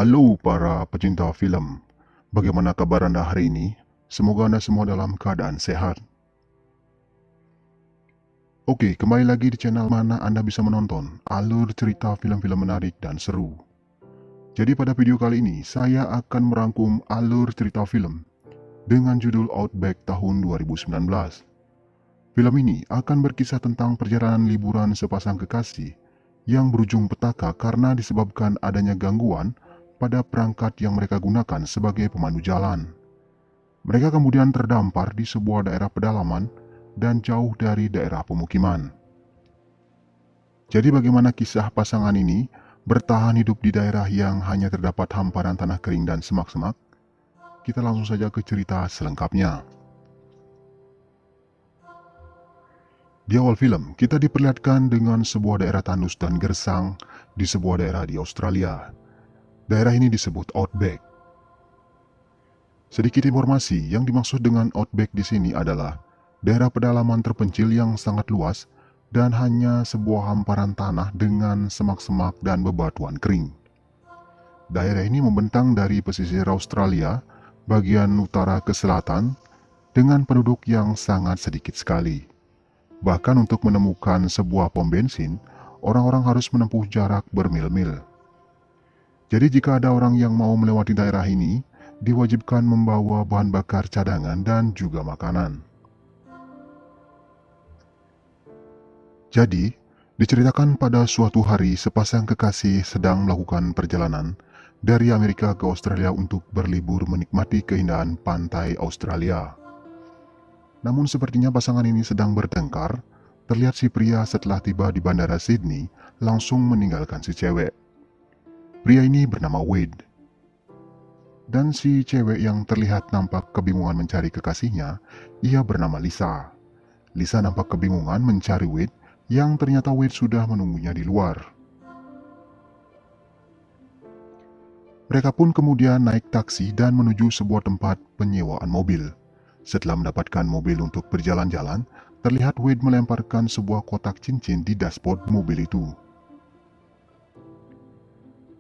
Halo para pecinta film, bagaimana kabar Anda hari ini? Semoga Anda semua dalam keadaan sehat. Oke, kembali lagi di channel mana Anda bisa menonton alur cerita film-film menarik dan seru. Jadi pada video kali ini, saya akan merangkum alur cerita film dengan judul Outback tahun 2019. Film ini akan berkisah tentang perjalanan liburan sepasang kekasih yang berujung petaka karena disebabkan adanya gangguan pada perangkat yang mereka gunakan sebagai pemandu jalan. Mereka kemudian terdampar di sebuah daerah pedalaman dan jauh dari daerah pemukiman. Jadi bagaimana kisah pasangan ini bertahan hidup di daerah yang hanya terdapat hamparan tanah kering dan semak-semak? Kita langsung saja ke cerita selengkapnya. Di awal film, kita diperlihatkan dengan sebuah daerah tandus dan gersang di sebuah daerah di Australia. Daerah ini disebut Outback. Sedikit informasi, yang dimaksud dengan Outback di sini adalah daerah pedalaman terpencil yang sangat luas dan hanya sebuah hamparan tanah dengan semak-semak dan bebatuan kering. Daerah ini membentang dari pesisir Australia bagian utara ke selatan dengan penduduk yang sangat sedikit sekali. Bahkan untuk menemukan sebuah pom bensin, orang-orang harus menempuh jarak bermil-mil. Jadi jika ada orang yang mau melewati daerah ini, diwajibkan membawa bahan bakar cadangan dan juga makanan. Jadi, diceritakan pada suatu hari sepasang kekasih sedang melakukan perjalanan dari Amerika ke Australia untuk berlibur menikmati keindahan pantai Australia. Namun sepertinya pasangan ini sedang bertengkar. Terlihat si pria setelah tiba di bandara Sydney langsung meninggalkan si cewek. Pria ini bernama Wade. Dan si cewek yang terlihat nampak kebingungan mencari kekasihnya, ia bernama Lisa. Lisa nampak kebingungan mencari Wade yang ternyata Wade sudah menunggunya di luar. Mereka pun kemudian naik taksi dan menuju sebuah tempat penyewaan mobil. Setelah mendapatkan mobil untuk berjalan-jalan, terlihat Wade melemparkan sebuah kotak cincin di dashboard mobil itu.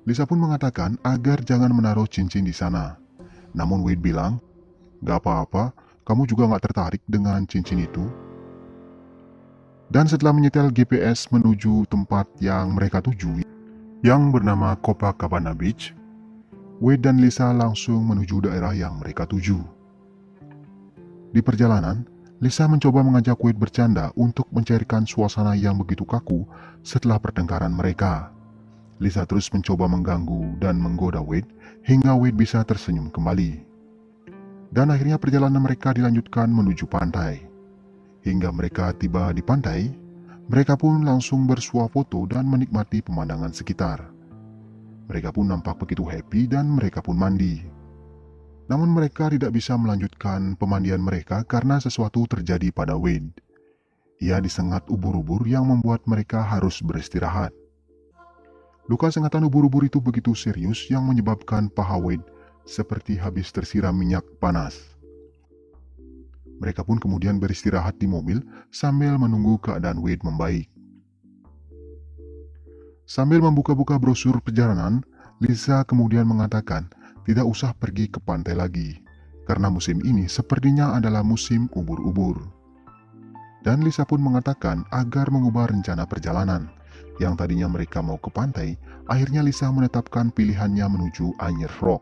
Lisa pun mengatakan agar jangan menaruh cincin di sana. Namun Wade bilang, "Gak apa-apa, kamu juga gak tertarik dengan cincin itu." Dan setelah menyetel GPS menuju tempat yang mereka tuju, yang bernama Copacabana Beach, Wade dan Lisa langsung menuju daerah yang mereka tuju. Di perjalanan, Lisa mencoba mengajak Wade bercanda untuk mencairkan suasana yang begitu kaku setelah pertengkaran mereka. Lisa terus mencoba mengganggu dan menggoda Wade hingga Wade bisa tersenyum kembali. Dan akhirnya perjalanan mereka dilanjutkan menuju pantai. Hingga mereka tiba di pantai, mereka pun langsung bersuah foto dan menikmati pemandangan sekitar. Mereka pun nampak begitu happy dan mereka pun mandi. Namun mereka tidak bisa melanjutkan pemandian mereka karena sesuatu terjadi pada Wade. Ia disengat ubur-ubur yang membuat mereka harus beristirahat. Luka sengatan ubur-ubur itu begitu serius yang menyebabkan paha Wade seperti habis tersiram minyak panas. Mereka pun kemudian beristirahat di mobil sambil menunggu keadaan Wade membaik. Sambil membuka-buka brosur perjalanan, Lisa kemudian mengatakan tidak usah pergi ke pantai lagi, karena musim ini sepertinya adalah musim ubur-ubur. Dan Lisa pun mengatakan agar mengubah rencana perjalanan. Yang tadinya mereka mau ke pantai, akhirnya Lisa menetapkan pilihannya menuju Anyer Rock.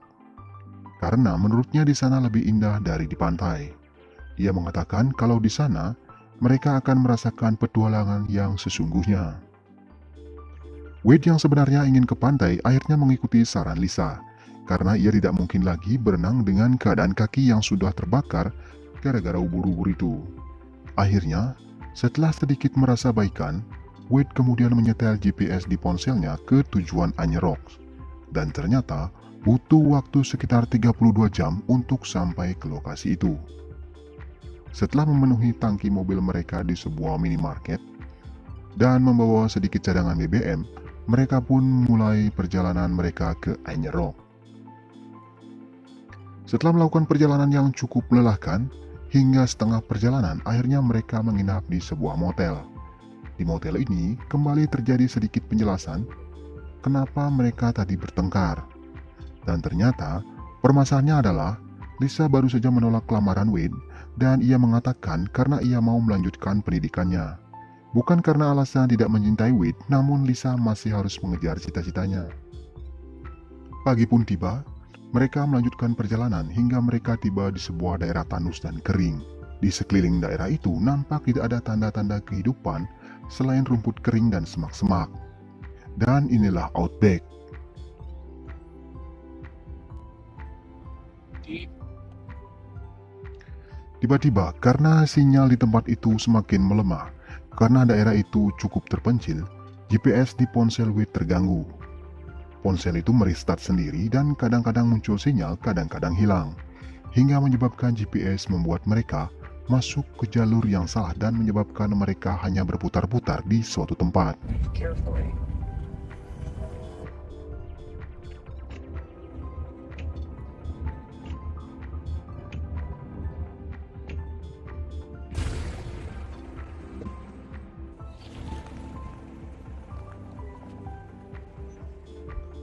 Karena menurutnya di sana lebih indah dari di pantai. Ia mengatakan kalau di sana, mereka akan merasakan petualangan yang sesungguhnya. Wade yang sebenarnya ingin ke pantai akhirnya mengikuti saran Lisa. Karena ia tidak mungkin lagi berenang dengan keadaan kaki yang sudah terbakar gara-gara ubur-ubur itu. Akhirnya, setelah sedikit merasa baikan, Wade kemudian menyetel GPS di ponselnya ke tujuan Anyer Rock. Dan ternyata butuh waktu sekitar 32 jam untuk sampai ke lokasi itu. Setelah memenuhi tangki mobil mereka di sebuah minimarket dan membawa sedikit cadangan BBM, mereka pun mulai perjalanan mereka ke Anyer Rock. Setelah melakukan perjalanan yang cukup melelahkan, hingga setengah perjalanan akhirnya mereka menginap di sebuah motel. Di motel ini kembali terjadi sedikit penjelasan kenapa mereka tadi bertengkar. Dan ternyata permasalahannya adalah Lisa baru saja menolak lamaran Wade dan ia mengatakan karena ia mau melanjutkan pendidikannya. Bukan karena alasan tidak mencintai Wade, namun Lisa masih harus mengejar cita-citanya. Pagi pun tiba, mereka melanjutkan perjalanan hingga mereka tiba di sebuah daerah tandus dan kering. Di sekeliling daerah itu nampak tidak ada tanda-tanda kehidupan selain rumput kering dan semak-semak. Dan inilah Outback. Tiba-tiba, karena sinyal di tempat itu semakin melemah, karena daerah itu cukup terpencil, GPS di ponsel Wade terganggu. Ponsel itu merestart sendiri dan kadang-kadang muncul sinyal, kadang-kadang hilang, hingga menyebabkan GPS membuat mereka masuk ke jalur yang salah dan menyebabkan mereka hanya berputar-putar di suatu tempat.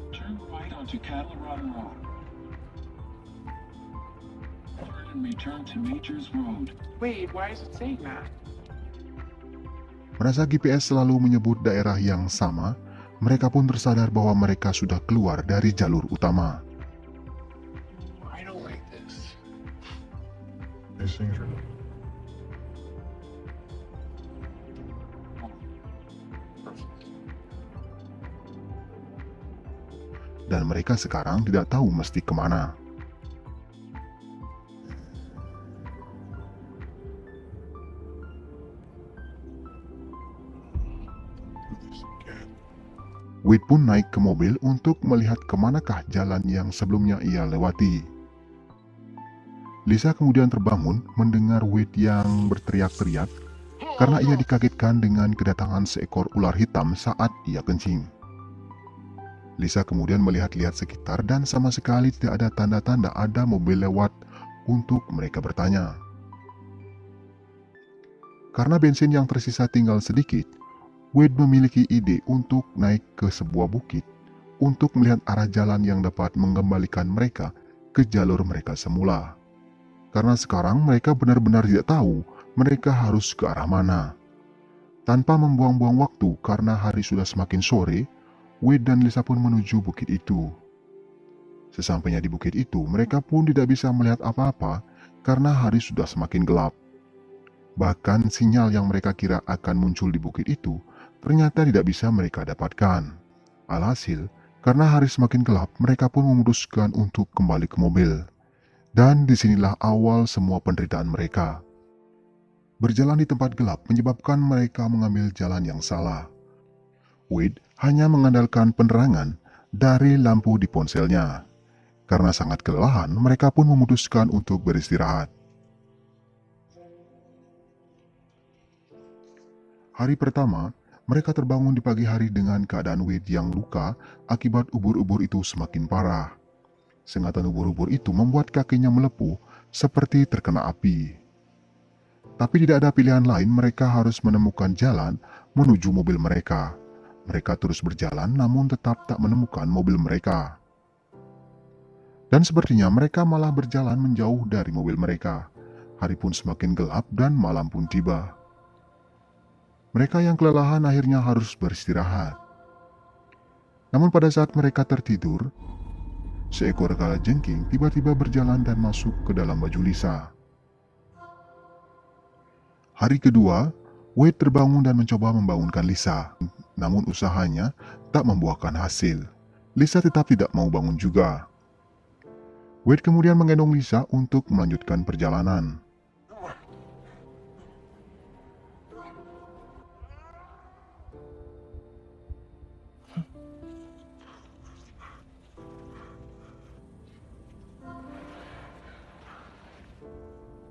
Turn right onto Cattle Run Road. Turn and return to Majors Road. Wait, why is it saying that? Merasa GPS selalu menyebut daerah yang sama, mereka pun tersadar bahwa mereka sudah keluar dari jalur utama. I don't like this. These things are Perfect. Dan mereka sekarang tidak tahu mesti kemana. Wade pun naik ke mobil untuk melihat kemanakah jalan yang sebelumnya ia lewati. Lisa kemudian terbangun mendengar Wade yang berteriak-teriak karena ia dikagetkan dengan kedatangan seekor ular hitam saat ia kencing. Lisa kemudian melihat-lihat sekitar dan sama sekali tidak ada tanda-tanda ada mobil lewat untuk mereka bertanya. Karena bensin yang tersisa tinggal sedikit, Wade memiliki ide untuk naik ke sebuah bukit untuk melihat arah jalan yang dapat mengembalikan mereka ke jalur mereka semula. Karena sekarang mereka benar-benar tidak tahu mereka harus ke arah mana. Tanpa membuang-buang waktu karena hari sudah semakin sore, Wade dan Lisa pun menuju bukit itu. Sesampainya di bukit itu, mereka pun tidak bisa melihat apa-apa karena hari sudah semakin gelap. Bahkan sinyal yang mereka kira akan muncul di bukit itu ternyata tidak bisa mereka dapatkan. Alhasil, karena hari semakin gelap, mereka pun memutuskan untuk kembali ke mobil. Dan disinilah awal semua penderitaan mereka. Berjalan di tempat gelap menyebabkan mereka mengambil jalan yang salah. Wade hanya mengandalkan penerangan dari lampu di ponselnya. Karena sangat kelelahan, mereka pun memutuskan untuk beristirahat. Hari pertama, mereka terbangun di pagi hari dengan keadaan Wade yang luka akibat ubur-ubur itu semakin parah. Sengatan ubur-ubur itu membuat kakinya melepuh seperti terkena api. Tapi tidak ada pilihan lain, mereka harus menemukan jalan menuju mobil mereka. Mereka terus berjalan namun tetap tak menemukan mobil mereka. Dan sepertinya mereka malah berjalan menjauh dari mobil mereka. Hari pun semakin gelap dan malam pun tiba. Mereka yang kelelahan akhirnya harus beristirahat. Namun pada saat mereka tertidur, seekor kalajengking tiba-tiba berjalan dan masuk ke dalam baju Lisa. Hari kedua, Wade terbangun dan mencoba membangunkan Lisa. Namun usahanya tak membuahkan hasil. Lisa tetap tidak mau bangun juga. Wade kemudian menggendong Lisa untuk melanjutkan perjalanan.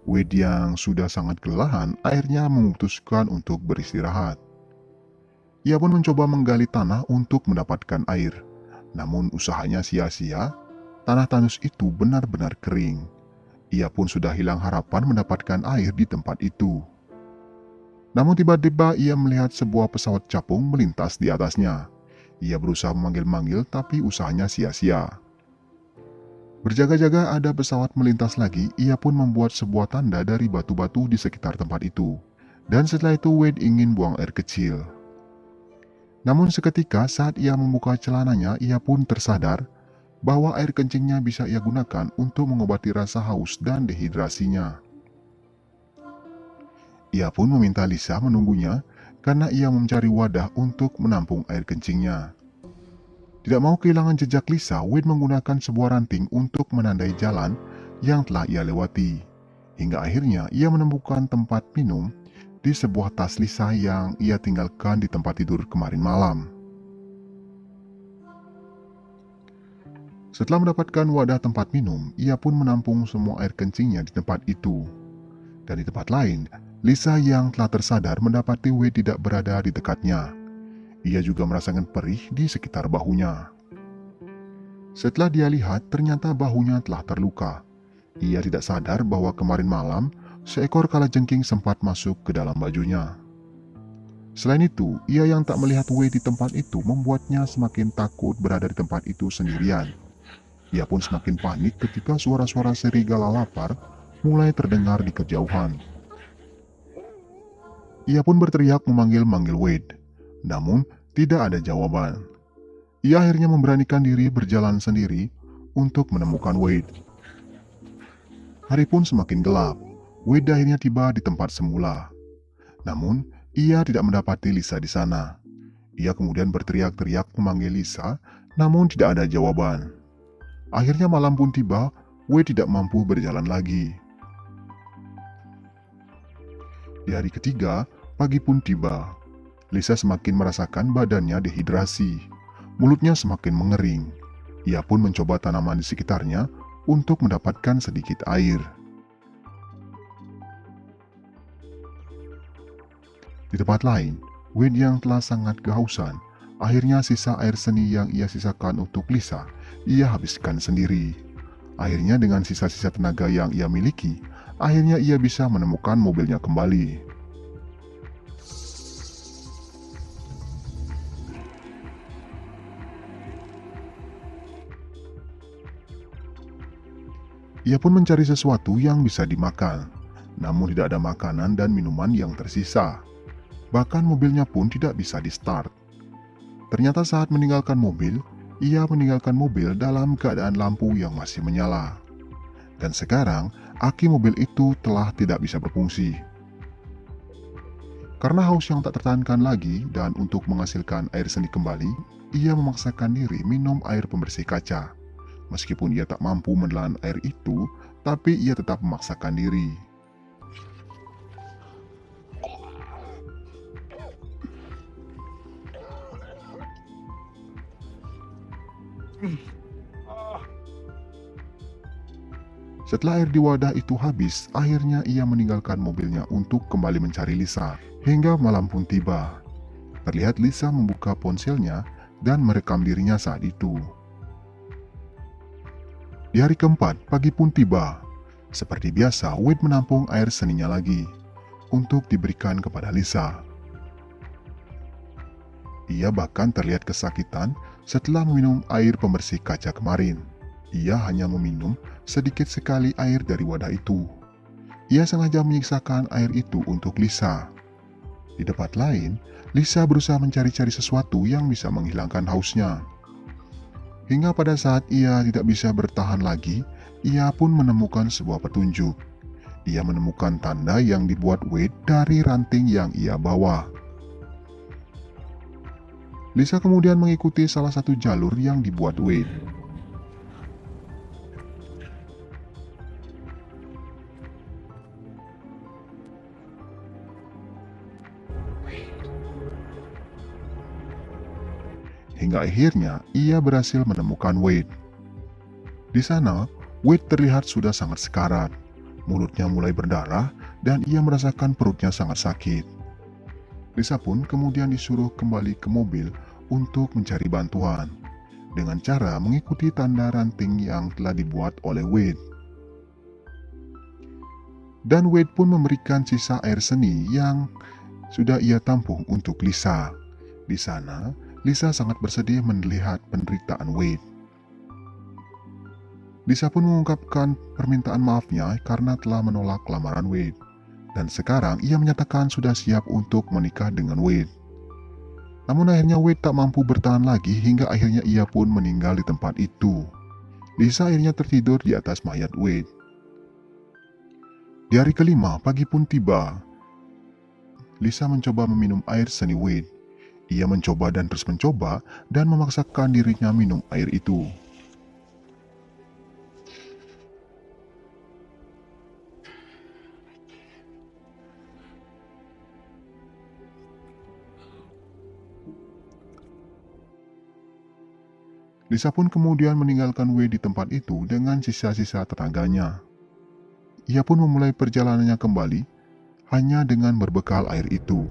Wade yang sudah sangat kelelahan akhirnya memutuskan untuk beristirahat. Ia pun mencoba menggali tanah untuk mendapatkan air. Namun usahanya sia-sia, tanah tandus itu benar-benar kering. Ia pun sudah hilang harapan mendapatkan air di tempat itu. Namun tiba-tiba ia melihat sebuah pesawat capung melintas di atasnya. Ia berusaha memanggil-manggil tapi usahanya sia-sia. Berjaga-jaga ada pesawat melintas lagi, ia pun membuat sebuah tanda dari batu-batu di sekitar tempat itu. Dan setelah itu Wade ingin buang air kecil. Namun seketika saat ia membuka celananya, ia pun tersadar bahwa air kencingnya bisa ia gunakan untuk mengobati rasa haus dan dehidrasinya. Ia pun meminta Lisa menunggunya karena ia mencari wadah untuk menampung air kencingnya. Tidak mau kehilangan jejak Lisa, Wade menggunakan sebuah ranting untuk menandai jalan yang telah ia lewati. Hingga akhirnya ia menemukan tempat minum di sebuah tas Lisa yang ia tinggalkan di tempat tidur kemarin malam. Setelah mendapatkan wadah tempat minum, ia pun menampung semua air kencingnya di tempat itu. Dan di tempat lain, Lisa yang telah tersadar mendapati Wade tidak berada di dekatnya. Ia juga merasakan perih di sekitar bahunya. Setelah dia lihat, ternyata bahunya telah terluka. Ia tidak sadar bahwa kemarin malam, seekor kalajengking sempat masuk ke dalam bajunya. Selain itu, ia yang tak melihat Wade di tempat itu membuatnya semakin takut berada di tempat itu sendirian. Ia pun semakin panik ketika suara-suara serigala lapar mulai terdengar di kejauhan. Ia pun berteriak memanggil-manggil Wade. Namun, tidak ada jawaban. Ia akhirnya memberanikan diri berjalan sendiri untuk menemukan Wade. Hari pun semakin gelap. Wade akhirnya tiba di tempat semula. Namun, ia tidak mendapati Lisa di sana. Ia kemudian berteriak-teriak memanggil Lisa, namun tidak ada jawaban. Akhirnya malam pun tiba, Wade tidak mampu berjalan lagi. Di hari ketiga, pagi pun tiba. Lisa semakin merasakan badannya dehidrasi. Mulutnya semakin mengering. Ia pun mencoba tanaman di sekitarnya untuk mendapatkan sedikit air. Di tempat lain, Wade yang telah sangat kehausan, akhirnya sisa air seni yang ia sisakan untuk Lisa, ia habiskan sendiri. Akhirnya dengan sisa-sisa tenaga yang ia miliki, akhirnya ia bisa menemukan mobilnya kembali. Ia pun mencari sesuatu yang bisa dimakan, namun tidak ada makanan dan minuman yang tersisa. Bahkan mobilnya pun tidak bisa di-start. Ternyata saat meninggalkan mobil, ia meninggalkan mobil dalam keadaan lampu yang masih menyala. Dan sekarang, aki mobil itu telah tidak bisa berfungsi. Karena haus yang tak tertahankan lagi dan untuk menghasilkan air seni kembali, ia memaksakan diri minum air pembersih kaca. Meskipun ia tak mampu menelan air itu, tapi ia tetap memaksakan diri. Setelah air di wadah itu habis, akhirnya ia meninggalkan mobilnya untuk kembali mencari Lisa. Hingga malam pun tiba. Terlihat Lisa membuka ponselnya dan merekam dirinya saat itu. Di hari keempat, pagi pun tiba. Seperti biasa, Wade menampung air seninya lagi untuk diberikan kepada Lisa. Ia bahkan terlihat kesakitan setelah meminum air pembersih kaca kemarin. Ia hanya meminum sedikit sekali air dari wadah itu. Ia sengaja menyiksakan air itu untuk Lisa. Di tempat lain, Lisa berusaha mencari-cari sesuatu yang bisa menghilangkan hausnya. Hingga pada saat ia tidak bisa bertahan lagi, ia pun menemukan sebuah petunjuk. Ia menemukan tanda yang dibuat Wade dari ranting yang ia bawa. Lisa kemudian mengikuti salah satu jalur yang dibuat Wade. Hingga akhirnya ia berhasil menemukan Wade. Di sana, Wade terlihat sudah sangat sekarat. Mulutnya mulai berdarah dan ia merasakan perutnya sangat sakit. Lisa pun kemudian disuruh kembali ke mobil untuk mencari bantuan dengan cara mengikuti tanda ranting yang telah dibuat oleh Wade. Dan Wade pun memberikan sisa air seni yang sudah ia tampung untuk Lisa. Di sana, Lisa sangat bersedih melihat penderitaan Wade. Lisa pun mengungkapkan permintaan maafnya karena telah menolak lamaran Wade. Dan sekarang ia menyatakan sudah siap untuk menikah dengan Wade. Namun akhirnya Wade tak mampu bertahan lagi hingga akhirnya ia pun meninggal di tempat itu. Lisa akhirnya tertidur di atas mayat Wade. Di hari kelima, pagi pun tiba. Lisa mencoba meminum air seni Wade. Ia mencoba dan terus mencoba dan memaksakan dirinya minum air itu. Lisa pun kemudian meninggalkan Wade di tempat itu dengan sisa-sisa tenaganya. Ia pun memulai perjalanannya kembali hanya dengan berbekal air itu.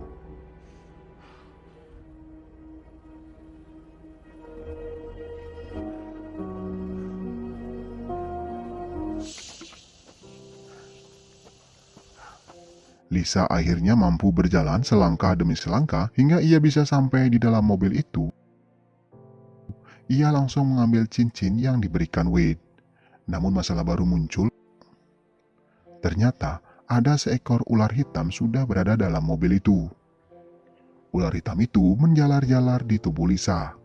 Lisa akhirnya mampu berjalan selangkah demi selangkah hingga ia bisa sampai di dalam mobil itu. Ia langsung mengambil cincin yang diberikan Wade. Namun masalah baru muncul. Ternyata ada seekor ular hitam sudah berada dalam mobil itu. Ular hitam itu menjalar-jalar di tubuh Lisa.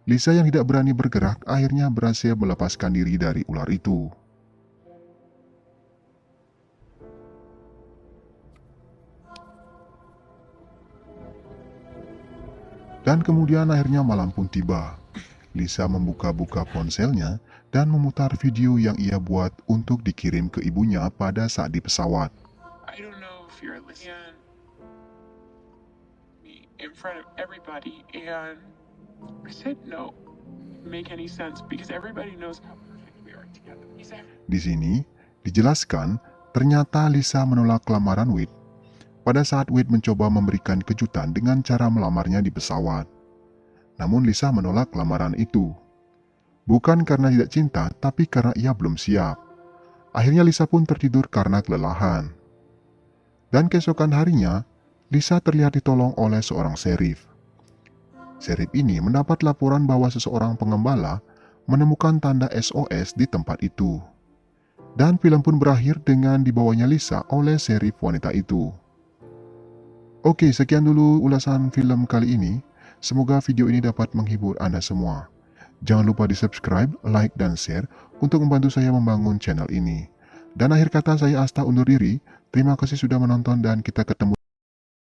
Lisa yang tidak berani bergerak akhirnya berhasil melepaskan diri dari ular itu. Dan kemudian akhirnya malam pun tiba. Lisa membuka-buka ponselnya dan memutar video yang ia buat untuk dikirim ke ibunya pada saat di pesawat. I don't know if you're listening me in front of everybody, and I said no. Make any sense because everybody knows how perfect we are together. Di sini dijelaskan ternyata Lisa menolak lamaran Wade pada saat Wade mencoba memberikan kejutan dengan cara melamarnya di pesawat. Namun Lisa menolak lamaran itu. Bukan karena tidak cinta, tapi karena ia belum siap. Akhirnya Lisa pun tertidur karena kelelahan. Dan keesokan harinya, Lisa terlihat ditolong oleh seorang sheriff. Sheriff ini mendapat laporan bahwa seseorang pengembala menemukan tanda SOS di tempat itu. Dan film pun berakhir dengan dibawanya Lisa oleh sheriff wanita itu. Oke, sekian dulu ulasan film kali ini. Semoga video ini dapat menghibur Anda semua. Jangan lupa di subscribe, like, dan share untuk membantu saya membangun channel ini. Dan akhir kata saya Asta undur diri. Terima kasih sudah menonton dan kita ketemu